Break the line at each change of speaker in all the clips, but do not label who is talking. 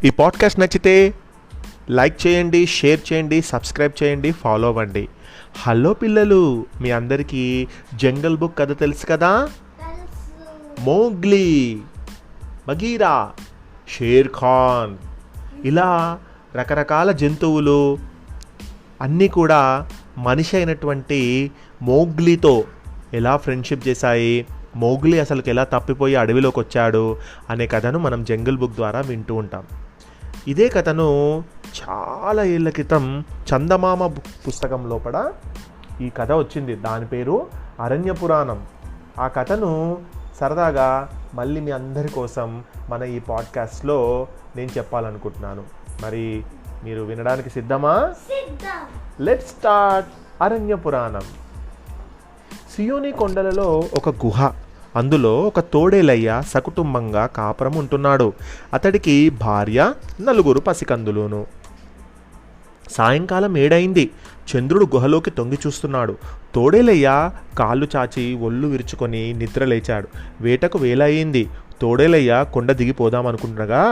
ఈ పాడ్కాస్ట్ నచ్చితే లైక్ చేయండి, షేర్ చేయండి, సబ్స్క్రైబ్ చేయండి, ఫాలో అవ్వండి. హలో పిల్లలు, మీ అందరికీ జంగల్ బుక్ కథ తెలుసు కదా? మోగ్లీ, బగీరా, షేర్ ఖాన్, ఇలా రకరకాల జంతువులు అన్నీ కూడా మనిషి అయినటువంటి మోగ్లీతో ఎలా ఫ్రెండ్షిప్ చేశాయి, మోగ్లీ అసలుకి ఎలా తప్పిపోయి అడవిలోకి వచ్చాడు అనే కథను మనం జంగల్ బుక్ ద్వారా వింటూ ఉంటాం. ఇదే కథను చాలా ఏళ్ళ క్రితం చందమామ పుస్తకం లోపల ఈ కథ వచ్చింది. దాని పేరు అరణ్య పురాణం. ఆ కథను సరదాగా మళ్ళీ మీ అందరి కోసం మన ఈ పాడ్కాస్ట్లో నేను చెప్పాలనుకుంటున్నాను. మరి మీరు వినడానికి సిద్ధమా? Let's start. అరణ్య పురాణం. సియోని కొండలలో ఒక గుహ, అందులో ఒక తోడేలయ్య సకుటుంబంగా కాపురం ఉంటున్నాడు. అతడికి భార్య, 4 పసికందులును. సాయంకాలం 7 అయింది. చంద్రుడు గుహలోకి తొంగి చూస్తున్నాడు. తోడేలయ్య కాళ్ళు చాచి ఒళ్ళు విరుచుకొని నిద్ర లేచాడు. వేటకు వేళ అయింది. తోడేలయ్య కొండ దిగిపోదామనుకుంటుండగా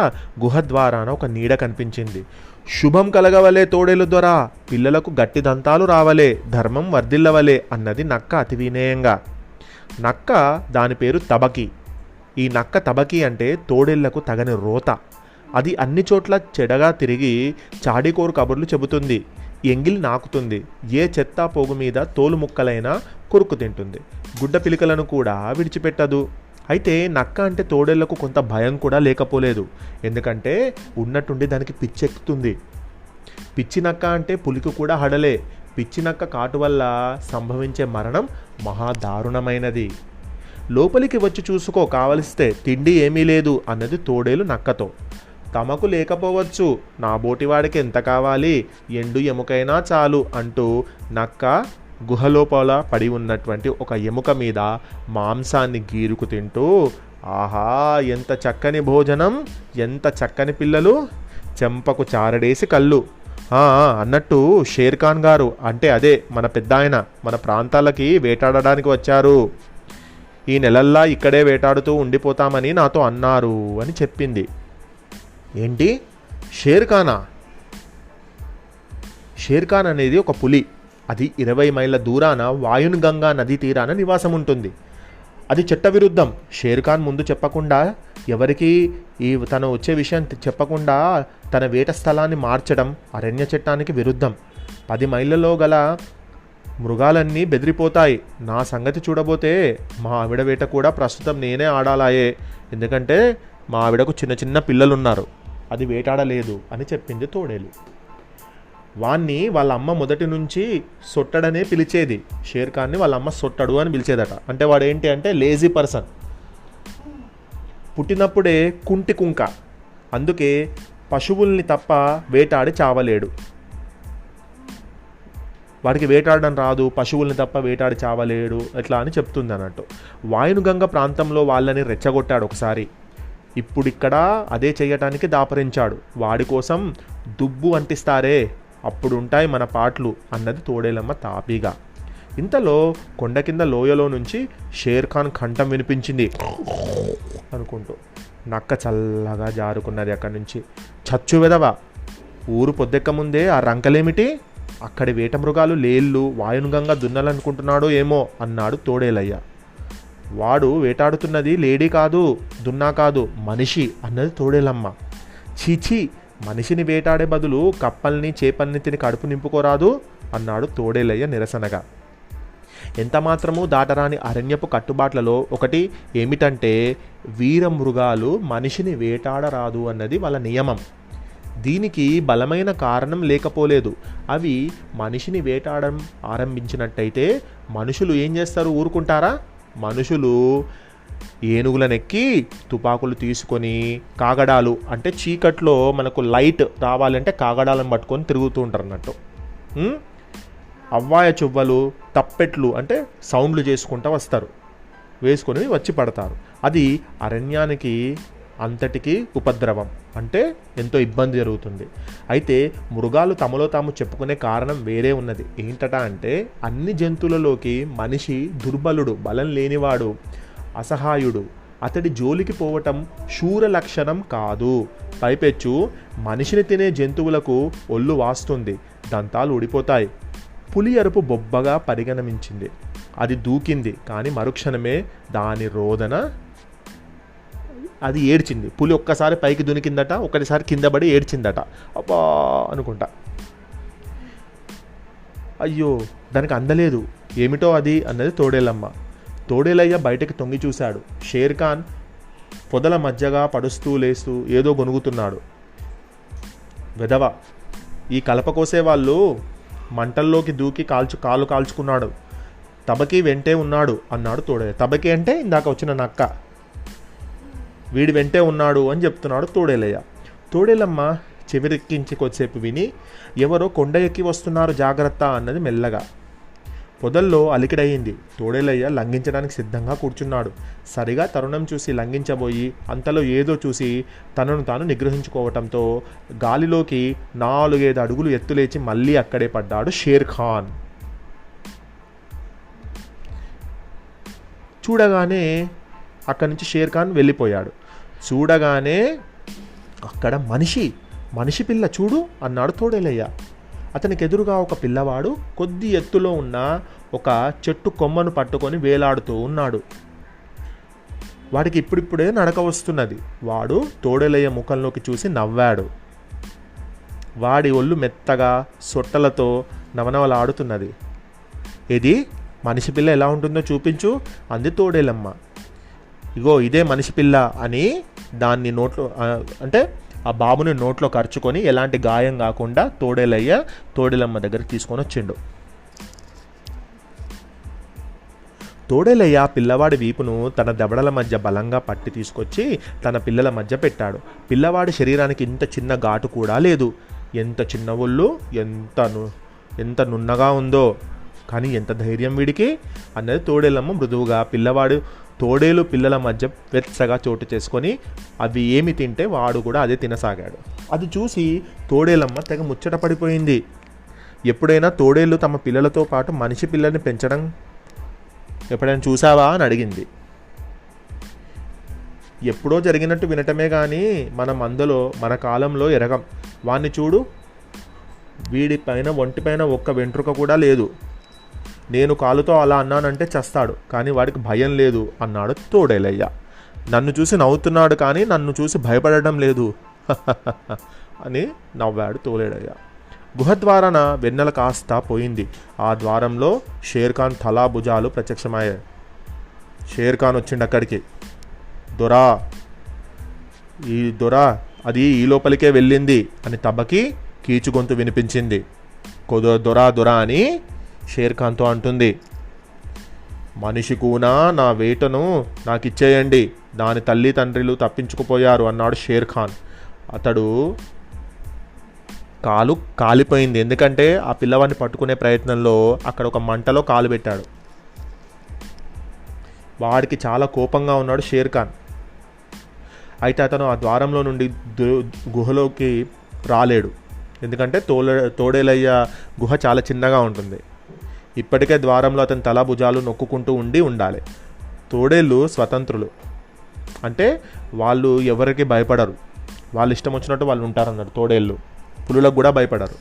గుహ ద్వారాన ఒక నీడ కనిపించింది. శుభం కలగవలే తోడేలు దొరా, పిల్లలకు గట్టి దంతాలు రావలే, ధర్మం వర్ధిల్లవలే అన్నది నక్క అతి వినయంగా. నక్క దాని పేరు తబకి. ఈ నక్క తబకి అంటే తోడేళ్లకు తగని రోత. అది అన్ని చోట్ల చెడగా తిరిగి చాడీకోరు కబుర్లు చెబుతుంది, ఎంగిలి నాకుతుంది, ఏ చెత్త పోగు మీద తోలు ముక్కలైనా కొరుకు తింటుంది, గుడ్డ పిలికలను కూడా విడిచిపెట్టదు. అయితే నక్క అంటే తోడేళ్లకు కొంత భయం కూడా లేకపోలేదు. ఎందుకంటే ఉన్నట్టుండి దానికి పిచ్చెక్కుతుంది. పిచ్చి నక్క అంటే పులికి కూడా హడలే. పిచ్చి నక్క కాటు వల్ల సంభవించే మరణం మహాదారుణమైనది. లోపలికి వచ్చి చూసుకో, కావలిస్తే తిండి ఏమీ లేదు అన్నది తోడేలు నక్కతో. తమకు లేకపోవచ్చు, నా బోటివాడికి ఎంత కావాలి, ఎండు ఎముకైనా చాలు అంటూ నక్క గుహలోపల పడి ఉన్నటువంటి ఒక ఎముక మీద మాంసాన్ని గీరుకు తింటూ, ఆహా ఎంత చక్కని భోజనం, ఎంత చక్కని పిల్లలు, చెంపకు చారడేసి కళ్ళు అన్నట్టు షేర్ ఖాన్ గారు, అంటే అదే మన పెద్ద ఆయన, మన ప్రాంతాలకి వేటాడడానికి వచ్చారు. ఈ నెలల్లా ఇక్కడే వేటాడుతూ ఉండిపోతామని నాతో అన్నారు అని చెప్పింది. ఏంటి, షేర్ ఖానా? షేర్ ఖాన్ అనేది ఒక పులి. అది 20 మైళ్ళ దూరాన వాయున్గంగా నదీ తీరాన నివాసం ఉంటుంది. అది చట్టవిరుద్ధం. షేర్ ఖాన్ ముందు చెప్పకుండా, ఎవరికి తను వచ్చే విషయం చెప్పకుండా తన వేట స్థలాన్ని మార్చడం అరణ్య చట్టానికి విరుద్ధం. 10 మైళ్ళలో గల మృగాలన్నీ బెదిరిపోతాయి. నా సంగతి చూడబోతే మా ఆవిడ వేట కూడా ప్రస్తుతం నేనే ఆడాలాయే, ఎందుకంటే మా ఆవిడకు చిన్న చిన్న పిల్లలున్నారు, అది వేటాడలేదు అని చెప్పింది తోడేలు. వాణ్ణి వాళ్ళ అమ్మ మొదటి నుంచి సొట్టడనే పిలిచేది. షేర్ ఖాన్ని వాళ్ళ అమ్మ సొట్టడు అని పిలిచేదట. అంటే వాడు ఏంటి అంటే లేజీ పర్సన్, పుట్టినప్పుడే కుంటి కుంక, అందుకే పశువుల్ని తప్ప వేటాడి చావలేడు. వాడికి వేటాడడం రాదు, పశువుల్ని తప్ప వేటాడి చావలేడు ఎట్లా అని చెప్తుంది అన్నట్టు. వాయునుగంగ ప్రాంతంలో వాళ్ళని రెచ్చగొట్టాడు ఒకసారి. ఇప్పుడిక్కడ అదే చెయ్యటానికి దాపరించాడు. వాడి కోసం దుబ్బు అంటిస్తారే, అప్పుడు ఉంటాయి మన పాటలు అన్నది తోడేలమ్మ తాపీగా. ఇంతలో కొండ కింద లోయలో నుంచి షేర్ ఖాన్ కంఠం వినిపించింది అనుకుంటూ. నక్క చల్లగా జారుకున్నది అక్కడి నుంచి. చచ్చు వెదవా, ఊరు పొద్దెక్క ముందే ఆ రంకలేమిటి, అక్కడి వేట మృగాలు లేళ్ళు వాయునుగంగా దున్నాలనుకుంటున్నాడో ఏమో అన్నాడు తోడేలయ్య. వాడు వేటాడుతున్నది లేడీ కాదు, దున్నా కాదు, మనిషి అన్నది తోడేలమ్మ. చీచీ, మనిషిని వేటాడే బదులు కప్పల్ని చేపల్ని తిని కడుపు నింపుకోరాదు అన్నాడు తోడేలయ్య నిరసనగా. ఎంత మాత్రమూ దాటరాని అరణ్యపు కట్టుబాట్లలో ఒకటి ఏమిటంటే వీర మృగాలు మనిషిని వేటాడరాదు అన్నది వాళ్ళ నియమం. దీనికి బలమైన కారణం లేకపోలేదు. అవి మనిషిని వేటాడడం ఆరంభించినట్టయితే మనుషులు ఏం చేస్తారు, ఊరుకుంటారా? మనుషులు ఏనుగులనెక్కి తుపాకులు తీసుకొని కాగడాలు, అంటే చీకట్లో మనకు లైట్ రావాలంటే కాగడాలను పట్టుకొని తిరుగుతూ ఉంటారు అన్నట్టు. అవ్వాయ చువ్వలు, తప్పెట్లు అంటే సౌండ్లు చేసుకుంటూ వస్తారు, వేసుకొని వచ్చి పడతారు. అది అరణ్యానికి అంతటికీ ఉపద్రవం, అంటే ఎంతో ఇబ్బంది జరుగుతుంది. అయితే మృగాలు తమలో తాము చెప్పుకునే కారణం వేరే ఉన్నది. ఏంటట అంటే అన్ని జంతువులలోకి మనిషి దుర్బలుడు, బలం లేనివాడు, అసహాయుడు, అతడి జోలికి పోవటం శూర లక్షణం కాదు. పైపెచ్చు మనిషిని తినే జంతువులకు ఒళ్ళు వాస్తుంది, దంతాలు ఊడిపోతాయి. పులి అరుపు బొబ్బగా పరిగణించింది. అది దూకింది, కానీ మరుక్షణమే దాని రోదన అది ఏడ్చింది. పులి ఒక్కసారి పైకి దునికిందట, ఒకటిసారి కింద పడి ఏడ్చిందట. అబ్బా అనుకుంటా. అయ్యో దానికి అందలేదు, ఏమిటో అది అన్నది తోడేలమ్మ. తోడేలయ్య బయటకు తొంగి చూశాడు. షేర్ఖాన్ పొదల మధ్యగా పడుస్తూ లేస్తూ ఏదో గొనుగుతున్నాడు. వెధవ, ఈ కలప కోసే వాళ్ళు మంటల్లోకి దూకి కాలు కాల్చుకున్నాడు. తబకి వెంటే ఉన్నాడు అన్నాడు తోడేలయ్య. తబకి అంటే ఇందాక వచ్చిన నక్క, వీడి వెంటే ఉన్నాడు అని చెప్తున్నాడు తోడేలయ్య. తోడేలమ్మ చెవిరెక్కించి కొద్దిసేపు విని, ఎవరో కొండ ఎక్కి వస్తున్నారు, జాగ్రత్త అన్నది మెల్లగా. పొదల్లో అలికిడయింది. తోడేలయ్య లంఘించడానికి సిద్ధంగా కూర్చున్నాడు. సరిగా తరుణం చూసి లంఘించబోయి అంతలో ఏదో చూసి తనను తాను నిగ్రహించుకోవటంతో గాలిలోకి 4-5 అడుగులు ఎత్తులేచి మళ్ళీ అక్కడే పడ్డాడు షేర్ఖాన్. చూడగానే అక్కడి నుంచి షేర్ఖాన్ వెళ్ళిపోయాడు. చూడగానే అక్కడ మనిషి పిల్ల చూడు అన్నాడు తోడేలయ్య. అతనికి ఎదురుగా ఒక పిల్లవాడు కొద్ది ఎత్తులో ఉన్న ఒక చెట్టు కొమ్మను పట్టుకొని వేలాడుతూ ఉన్నాడు. వాడికి ఇప్పుడిప్పుడే నడక వస్తున్నది. వాడు తోడేలయ్య ముఖంలోకి చూసి నవ్వాడు. వాడి ఒళ్ళు మెత్తగా సొట్టలతో నవనవలాడుతున్నది. ఇది మనిషి పిల్ల ఎలా ఉంటుందో చూపించు అంది తోడేలమ్మ. ఇగో ఇదే మనిషి పిల్ల అని దాన్ని నోట్లో అంటే ఆ బాబుని నోట్లో ఖర్చుకొని ఎలాంటి గాయం కాకుండా తోడేలమ్మ దగ్గరికి తీసుకొని వచ్చిండు. తోడేలయ్య పిల్లవాడి వీపును తన దవడల మధ్య బలంగా పట్టి తీసుకొచ్చి తన పిల్లల మధ్య పెట్టాడు. పిల్లవాడి శరీరానికి ఇంత చిన్న ఘాటు కూడా లేదు. ఎంత చిన్న ఒళ్ళు, ఎంత నున్నగా ఉందో, కానీ ఎంత ధైర్యం వీడికి అన్నది తోడేలమ్మ మృదువుగా. తోడేలు పిల్లల మధ్య వెచ్చగా చోటు చేసుకొని అవి ఏమి తింటే వాడు కూడా అదే తినసాగాడు. అది చూసి తోడేలమ్మ తెగ ముచ్చట పడిపోయింది. ఎప్పుడైనా తోడేళ్ళు తమ పిల్లలతో పాటు మనిషి పిల్లల్ని పెంచడం ఎప్పుడైనా చూసావా అని అడిగింది. ఎప్పుడో జరిగినట్టు వినటమే కానీ మనం అందులో మన కాలంలో ఎరగం. వాణ్ణి చూడు, వీడిపైన ఒంటిపైన ఒక్క వెంట్రుక కూడా లేదు. నేను కాలుతో అలా అన్నానంటే చస్తాడు, కానీ వాడికి భయం లేదు అన్నాడు తోడేలయ్య. నన్ను చూసి నవ్వుతున్నాడు కానీ నన్ను చూసి భయపడడం లేదు అని నవ్వాడు తోడేలయ్య. గుహద్వారాన వెన్నెల కాస్త పోయింది. ఆ ద్వారంలో షేర్ఖాన్ తలా భుజాలు ప్రత్యక్షమయ్యాయి. షేర్ఖాన్ వచ్చిండు అక్కడికి. దొరా అది ఈ లోపలికే వెళ్ళింది అని తబకి కీచు గొంతు వినిపించింది. దొరా అని షేర్ఖాన్తో అంటుంది. మనిషి కూనా నా వేటను నాకు ఇచ్చేయండి, దాని తల్లి తండ్రులు తప్పించుకుపోయారు అన్నాడు షేర్ఖాన్. అతడు కాలు కాలిపోయింది, ఎందుకంటే ఆ పిల్లవాడిని పట్టుకునే ప్రయత్నంలో అక్కడ ఒక మంటలో కాలు పెట్టాడు. వాడికి చాలా కోపంగా ఉన్నాడు షేర్ఖాన్. అయితే అతను ఆ ద్వారంలో నుండి గుహలోకి రాలేడు, ఎందుకంటే తోడేలయ్య గుహ చాలా చిన్నగా ఉంటుంది. ఇప్పటికే ద్వారంలో అతని తల భుజాలు నొక్కుంటూ ఉండాలి. తోడేళ్ళు స్వతంత్రులు, అంటే వాళ్ళు ఎవరికి భయపడరు, వాళ్ళు ఇష్టం వచ్చినట్టు వాళ్ళు ఉంటారన్నారు. తోడేళ్ళు పులులకు కూడా భయపడరు.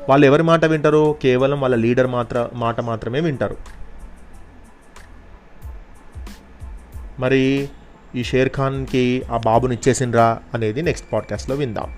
వాళ్ళు ఎవరి మాట వింటారు? కేవలం వాళ్ళ లీడర్ మాట మాత్రమే వింటారు. మరి ఈ షేర్ఖాన్కి ఆ బాబుని ఇచ్చేసిండ్రా అనేది నెక్స్ట్ పాడ్కాస్ట్లో విందాం.